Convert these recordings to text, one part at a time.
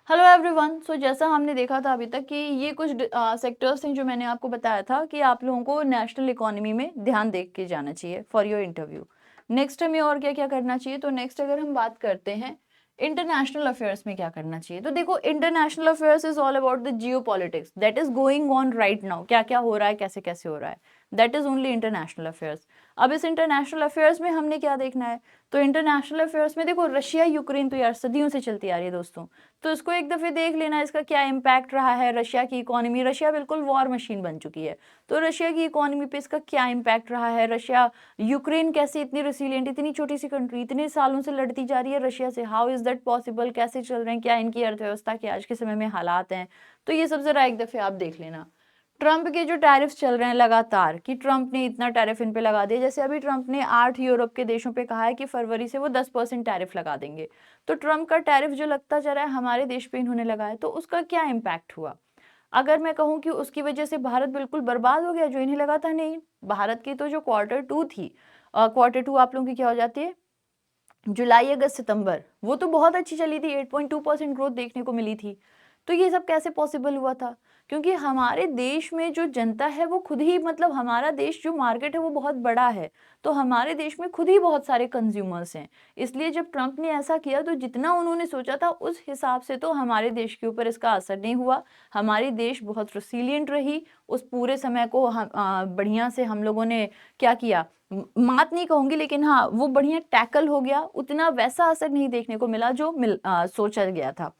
Hello everyone. सो जैसा हमने देखा था अभी तक कि ये कुछ सेक्टर्स हैं जो मैंने आपको बताया था कि आप लोगों को नेशनल इकोनॉमी में ध्यान देख के जाना चाहिए फॉर योर इंटरव्यू। नेक्स्ट हमें और क्या क्या करना चाहिए, तो नेक्स्ट अगर हम बात करते हैं इंटरनेशनल अफेयर्स में क्या करना चाहिए, तो देखो international affairs is all about the Jio politics that is going on right now. क्या क्या हो रहा है, कैसे कैसे हो रहा है, that is only international affairs. अब इस इंटरनेशनल अफेयर्स में हमने क्या देखना है, तो इंटरनेशनल अफेयर्स में देखो रशिया यूक्रेन तो यार सदियों से चलती आ रही है दोस्तों। तो इसको एक दफ़े देख लेना, इसका क्या इम्पैक्ट रहा है रशिया की इकोनॉमी। रशिया बिल्कुल वॉर मशीन बन चुकी है, तो रशिया की इकोनॉमी पे इसका क्या इम्पैक्ट रहा है। रशिया यूक्रेन कैसे इतनी रेसिलिएंट, इतनी छोटी सी कंट्री इतने सालों से लड़ती जा रही है रशिया से, हाउ इज़ दैट पॉसिबल, कैसे चल रहे हैं, क्या इनकी अर्थव्यवस्था के आज के समय में हालात हैं। तो ये सब ज़रा एक दफ़े आप देख लेना। ट्रंप के जो टैरिफ्स चल रहे हैं लगातार कि ट्रंप ने इतना टैरिफ इन पे लगा दिया, जैसे अभी ट्रंप ने 8 यूरोप के देशों पे कहा है कि फरवरी से वो 10% टैरिफ लगा देंगे। तो ट्रंप का टैरिफ जो लगता जा रहा है हमारे देश पे इन्होंने लगाया, तो उसका क्या इम्पैक्ट हुआ। अगर मैं कहूँ कि उसकी वजह से भारत बिल्कुल बर्बाद हो गया जो इन्हें लगा था, नहीं। भारत की तो जो क्वार्टर 2 थी, क्वार्टर 2 आप लोगों की क्या हो जाती है, जुलाई अगस्त सितंबर, वो तो बहुत अच्छी चली थी, 8.2% ग्रोथ देखने को मिली थी। तो ये सब कैसे पॉसिबल हुआ था, क्योंकि हमारे देश में जो जनता है वो खुद ही, मतलब हमारा देश जो मार्केट है वो बहुत बड़ा है, तो हमारे देश में खुद ही बहुत सारे कंज्यूमर्स हैं। इसलिए जब ट्रंप ने ऐसा किया तो जितना उन्होंने सोचा था उस हिसाब से तो हमारे देश के ऊपर इसका असर नहीं हुआ। हमारी देश बहुत रेसिलिएंट रही उस पूरे समय को। बढ़िया से हम लोगों ने क्या किया, मात नहीं कहूंगी लेकिन हाँ वो बढ़िया टैकल हो गया। उतना वैसा असर नहीं देखने को मिला जो सोचा गया था।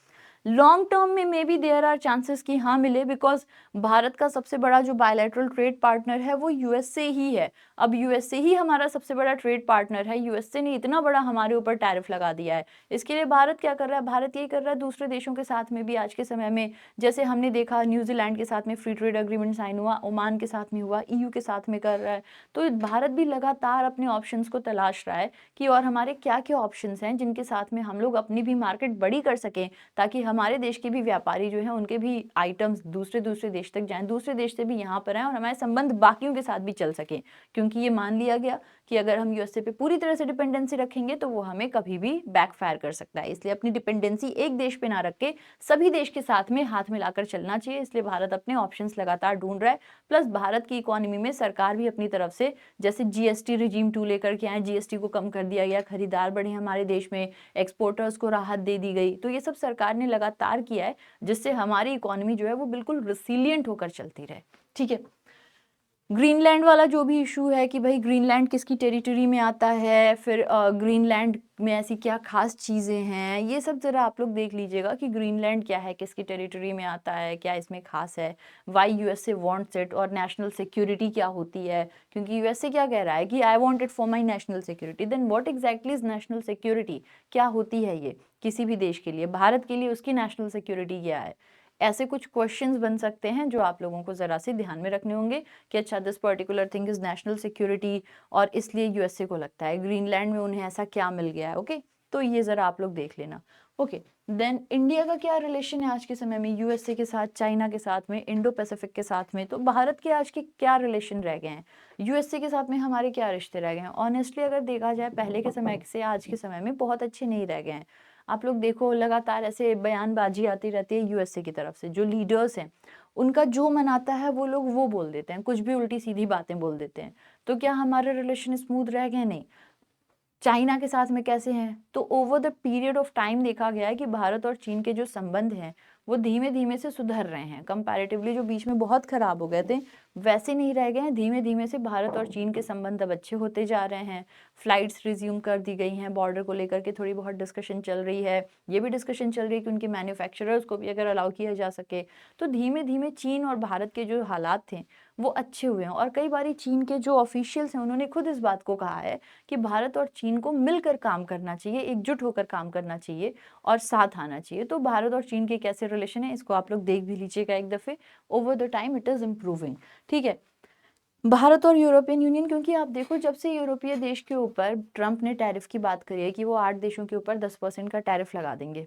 लॉन्ग टर्म में may be there are chances कि हाँ मिले, बिकॉज भारत का सबसे बड़ा जो बायलैटरल ट्रेड पार्टनर है वो यूएसए ही है। अब यूएसए ही हमारा सबसे बड़ा ट्रेड पार्टनर है, यूएसए ने इतना बड़ा हमारे ऊपर टैरिफ लगा दिया है। इसके लिए भारत क्या कर रहा है, भारत यही कर रहा है दूसरे देशों के साथ में भी आज के समय में। जैसे हमने देखा न्यूजीलैंड के साथ में फ्री ट्रेड एग्रीमेंट साइन हुआ, ओमान के साथ में हुआ, ईयू के साथ में कर रहा है। तो भारत भी लगातार अपने ऑप्शंस को तलाश रहा है कि और हमारे क्या क्या ऑप्शंस हैं जिनके साथ में हम लोग अपनी भी मार्केट बड़ी कर सकें, ताकि हमारे देश के भी व्यापारी जो हैं उनके भी आइटम्स दूसरे दूसरे देश तक जाएं, दूसरे देश से भी यहाँ पर आएं और हमारे संबंध बाकियों के साथ भी चल सकें। क्योंकि ये मान लिया गया कि अगर हम यूएसए पे पूरी तरह से डिपेंडेंसी रखेंगे तो वो हमें कभी भी बैकफायर कर सकता है। इसलिए अपनी डिपेंडेंसी एक देश पे ना रख के सभी देश के साथ में हाथ मिलाकर चलना चाहिए। इसलिए भारत अपने ऑप्शंस लगातार ढूंढ रहा है। प्लस भारत की इकोनॉमी में सरकार भी अपनी तरफ से जैसे जीएसटी रिजीम 2 लेकर के आए, जीएसटी को कम कर दिया गया, खरीदार बढ़े हमारे देश में, एक्सपोर्टर्स को राहत दे दी गई। तो ये सब सरकार ने लगातार किया है जिससे हमारी इकोनॉमी जो है वो बिल्कुल रिसिलिएंट होकर चलती रहे। ठीक है। ग्रीनलैंड वाला जो भी इशू है कि भाई ग्रीनलैंड किसकी टेरिटरी में आता है, फिर ग्रीनलैंड में ऐसी क्या खास चीज़ें हैं, ये सब ज़रा आप लोग देख लीजिएगा कि ग्रीनलैंड क्या है, किसकी टेरिटरी में आता है, क्या इसमें खास है, वाई यूएसए वांट्स इट, और नेशनल सिक्योरिटी क्या होती है। क्योंकि यूएसए क्या कह रहा है कि I want it for my national security, then what exactly is national security, क्या होती है ये किसी भी देश के लिए, भारत के लिए उसकी नेशनल सिक्योरिटी क्या है। ऐसे कुछ क्वेश्चंस बन सकते हैं जो आप लोगों को ज़रा से ध्यान में रखने होंगे कि अच्छा this particular thing is national security और इसलिए यूएसए को लगता है, ग्रीनलैंड में उन्हें ऐसा क्या मिल गया है। ओके, तो ये ज़रा आप लोग देख लेना। ओके, देन इंडिया का क्या रिलेशन है आज के समय में यूएसए के साथ, चाइना के साथ में, इंडो पैसिफिक के साथ में। तो भारत के आज के क्या रिलेशन रह गए हैं, यूएसए के साथ में हमारे क्या रिश्ते रह गए हैं। ऑनेस्टली अगर देखा जाए पहले के समय से आज के समय में बहुत अच्छे नहीं रह गए हैं। आप लोग देखो लगातार ऐसे बयानबाजी आती रहती है यूएसए की तरफ से, जो लीडर्स हैं उनका जो मन आता है वो लोग वो बोल देते हैं, कुछ भी उल्टी सीधी बातें बोल देते हैं। तो क्या हमारे रिलेशन स्मूथ रह गए, नहीं। चाइना के साथ में कैसे हैं, तो over the period of time देखा गया है कि भारत और चीन के जो संबंध हैं वो धीमे धीमे से सुधर रहे हैं। कंपैरेटिवली जो बीच में बहुत खराब हो गए थे वैसे नहीं रह गए हैं, धीमे धीमे से भारत और चीन के संबंध अब अच्छे होते जा रहे हैं। फ्लाइट्स रिज्यूम कर दी गई हैं, बॉर्डर को लेकर के थोड़ी बहुत डिस्कशन चल रही है, ये भी डिस्कशन चल रही है कि उनके मैन्युफैक्चरर्स को भी अगर अलाउ किया जा सके। तो धीमे धीमे चीन और भारत के जो हालात थे वो अच्छे हुए हैं। और कई बारी चीन के जो ऑफिशियल्स हैं उन्होंने खुद इस बात को कहा है कि भारत और चीन को मिलकर काम करना चाहिए, एकजुट होकर काम करना चाहिए और साथ आना चाहिए। तो भारत और चीन के कैसे रिलेशन है इसको आप लोग देख भी लीजिएगा एक दफ़े। Over the time it is improving. ठीक है। भारत और यूरोपियन यूनियन, क्योंकि आप देखो जब से यूरोपीय देश के ऊपर ट्रंप ने टैरिफ की बात करी है कि वो 8 देशों के ऊपर 10% का टैरिफ लगा देंगे,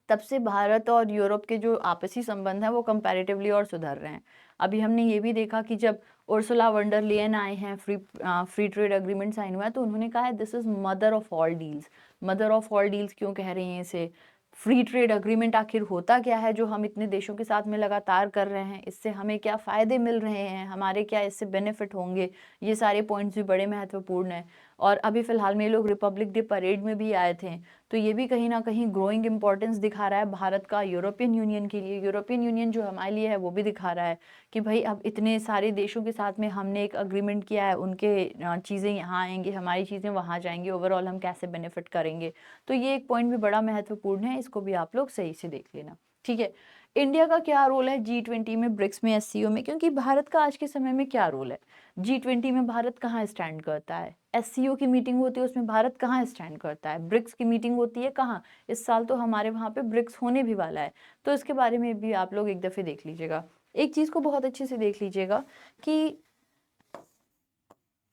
तब से भारत और यूरोप के जो आपसी संबंध हैं वो कंपैरेटिवली और सुधर रहे हैं। अभी हमने ये भी देखा कि जब उर्सुला वन डर लेयन आए हैं, फ्री ट्रेड एग्रीमेंट साइन हुआ है, तो उन्होंने कहा है this is mother of all deals. Mother of all deals क्यों कह रही हैं इसे, फ्री ट्रेड अग्रीमेंट आखिर होता क्या है जो हम इतने देशों के साथ में लगातार कर रहे हैं, इससे हमें क्या फ़ायदे मिल रहे हैं, हमारे क्या इससे बेनिफिट होंगे, ये सारे पॉइंट्स भी बड़े महत्वपूर्ण हैं। और अभी फ़िलहाल में ये लोग रिपब्लिक डे परेड में भी आए थे, तो ये भी कहीं ना कहीं ग्रोइंग इंपॉर्टेंस दिखा रहा है भारत का यूरोपियन यूनियन के लिए। यूरोपियन यूनियन जो हमारे लिए है वो भी दिखा रहा है कि भाई अब इतने सारे देशों के साथ में हमने एक अग्रीमेंट किया है, उनके चीज़ें यहाँ आएंगी, हमारी चीज़ें वहाँ जाएंगी, ओवरऑल हम कैसे बेनिफिट करेंगे। तो ये एक पॉइंट भी बड़ा महत्वपूर्ण है, इसको भी आप लोग सही से देख लेना। ठीक है, इंडिया का क्या रोल है G20 में, ब्रिक्स में, SCO में, क्योंकि भारत का आज के समय में क्या रोल है, G20 में भारत कहाँ स्टैंड करता है, SCO की मीटिंग होती है उसमें भारत कहाँ स्टैंड करता है, ब्रिक्स की मीटिंग होती है कहाँ, इस साल तो हमारे वहाँ पे ब्रिक्स होने भी वाला है, तो इसके बारे में भी आप लोग एक दफ़े देख लीजिएगा। एक चीज़ को बहुत अच्छे से देख लीजिएगा कि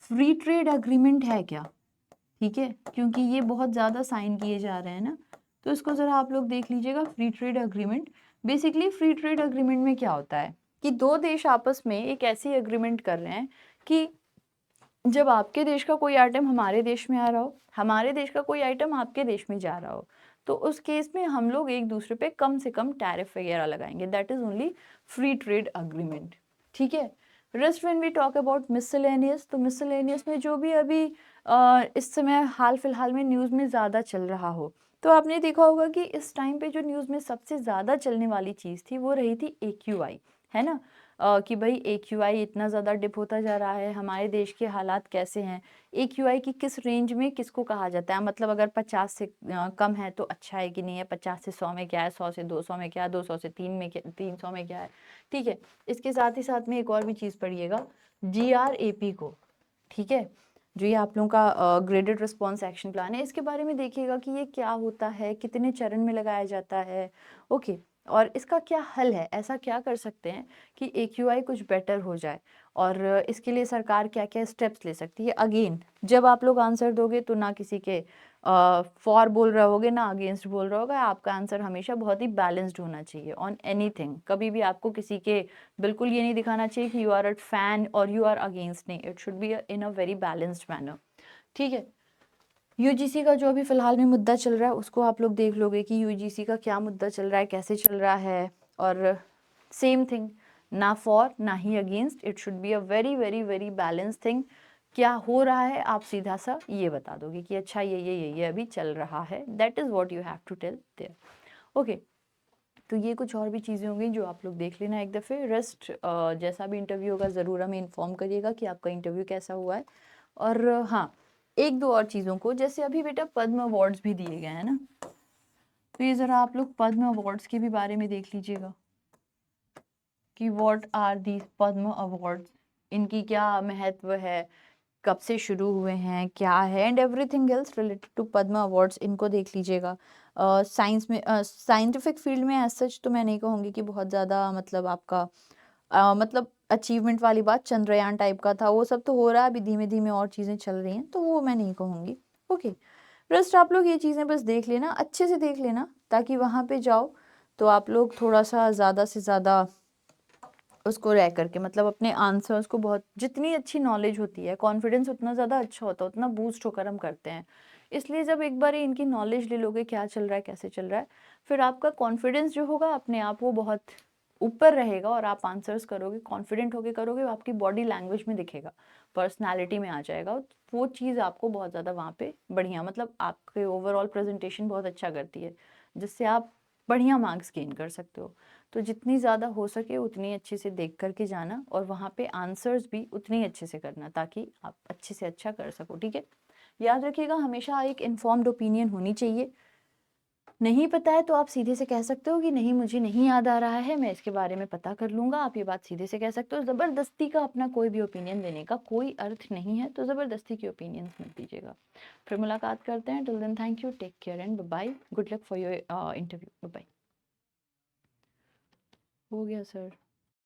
फ्री ट्रेड अग्रीमेंट है क्या, ठीक है, क्योंकि ये बहुत ज़्यादा साइन किए जा रहे हैं ना, तो इसको ज़रा आप लोग देख लीजिएगा। Free trade agreement, basically free trade agreement में क्या होता है कि दो देश आपस में एक ऐसी अग्रीमेंट कर रहे हैं कि जब आपके देश का कोई आइटम हमारे देश में आ रहा हो, हमारे देश का कोई आइटम आपके देश में जा रहा हो, तो उस केस में हम लोग एक दूसरे पे कम से कम टैरिफ वगैरह लगाएंगे, that is only free trade agreement. ठीक है, rest when we talk about miscellaneous, तो मिसलेनियस में जो भी अभी इस समय हाल फिलहाल में न्यूज़ में ज़्यादा चल रहा हो, तो आपने देखा होगा कि इस टाइम पे जो न्यूज़ में सबसे ज़्यादा चलने वाली चीज़ थी वो रही थी AQI, है ना, कि भाई AQI इतना ज़्यादा डिप होता जा रहा है, हमारे देश के हालात कैसे हैं, AQI की किस रेंज में किसको कहा जाता है, मतलब अगर 50 से कम है तो अच्छा है कि नहीं है, 50 से 100 में क्या है, 100 से 200 में क्या है, 200 से 300 में क्या है। ठीक है, इसके साथ ही साथ में एक और भी चीज़ पढ़िएगा, GRAP को, ठीक है, जो ये आप लोगों का ग्रेडेड रिस्पॉन्स एक्शन प्लान है, इसके बारे में देखिएगा कि ये क्या होता है, कितने चरण में लगाया जाता है। ओके, और इसका क्या हल है, ऐसा क्या कर सकते हैं कि AQI कुछ बेटर हो जाए, और इसके लिए सरकार क्या क्या स्टेप्स ले सकती है। अगेन जब आप लोग आंसर दोगे तो ना किसी के फॉर बोल रहे होगे ना अगेंस्ट बोल रहे होगे, आपका आंसर हमेशा बहुत ही बैलेंस्ड होना चाहिए ऑन एनीथिंग। कभी भी आपको किसी के बिल्कुल ये नहीं दिखाना चाहिए कि यू आर अ फैन और यू आर अगेंस्ट, नहीं, it should be in a very balanced manner. ठीक है, UGC का जो अभी फिलहाल में मुद्दा चल रहा है उसको आप लोग देख लोगे कि UGC का क्या मुद्दा चल रहा है, कैसे चल रहा है, और सेम थिंग, ना फॉर ना ही against, it should be a very very very balance thing. क्या हो रहा है आप सीधा सा ये बता दोगे कि अच्छा ये अभी चल रहा है, that is what you have to tell there. Okay, तो ये कुछ और भी चीज़ें होंगी जो आप लोग देख लेना एक दफ़े। रेस्ट जैसा भी इंटरव्यू होगा ज़रूर हमें इन्फॉर्म करिएगा कि आपका इंटरव्यू कैसा हुआ है। और हाँ, एक दो और चीज़ों को, जैसे अभी बेटा पद्म अवार्ड्स भी दिए गए हैं ना, तो ये ज़रा आप लोग पद्म अवार्ड्स के भी बारे में देख लीजिएगा कि what are the Padma awards, इनकी क्या महत्व है, कब से शुरू हुए हैं, क्या है, and everything else related to Padma awards, इनको देख लीजिएगा। साइंस में साइंटिफिक फील्ड में एज सच तो मैं नहीं कहूँगी कि बहुत ज़्यादा मतलब आपका मतलब अचीवमेंट वाली बात, चंद्रयान टाइप का था वो सब तो हो रहा है, अभी धीमे धीमे और चीज़ें चल रही हैं, तो वो मैं नहीं कहूँगी। ओके, रेस्ट आप लोग ये चीज़ें बस देख लेना, अच्छे से देख लेना, ताकि वहाँ पे जाओ तो आप लोग थोड़ा सा ज़्यादा से ज़्यादा उसको रह करके, मतलब अपने आंसर्स को, बहुत जितनी अच्छी नॉलेज होती है कॉन्फिडेंस उतना ज़्यादा अच्छा होता है, उतना बूस्ट होकर हम करते हैं। इसलिए जब एक बार इनकी नॉलेज ले लोगे क्या चल रहा है कैसे चल रहा है, फिर आपका कॉन्फिडेंस जो होगा अपने आप वो बहुत ऊपर रहेगा, और आप आंसर्स करोगे कॉन्फिडेंट होके करोगे, आपकी बॉडी लैंग्वेज में दिखेगा, पर्सनैलिटी में आ जाएगा, वो चीज़ आपको बहुत ज़्यादा वहाँ पे बढ़िया, मतलब आपके ओवरऑल प्रेजेंटेशन बहुत अच्छा करती है, जिससे आप बढ़िया मार्क्स गेन कर सकते हो। तो जितनी ज़्यादा हो सके उतनी अच्छे से देख करके जाना, और वहाँ पे आंसर्स भी उतनी अच्छे से करना ताकि आप अच्छे से अच्छा कर सको। ठीक है, याद रखिएगा हमेशा एक इन्फॉर्म्ड ओपिनियन होनी चाहिए। नहीं पता है तो आप सीधे से कह सकते हो कि नहीं मुझे नहीं याद आ रहा है, मैं इसके बारे में पता कर लूँगा, आप ये बात सीधे से कह सकते हो। ज़बरदस्ती का अपना कोई भी ओपिनियन देने का कोई अर्थ नहीं है, तो ज़बरदस्ती की ओपिनियंस मत दीजिएगा। फिर मुलाकात करते हैं, till then thank you, take care and bye, good luck for your interview, bye. हो गया सर।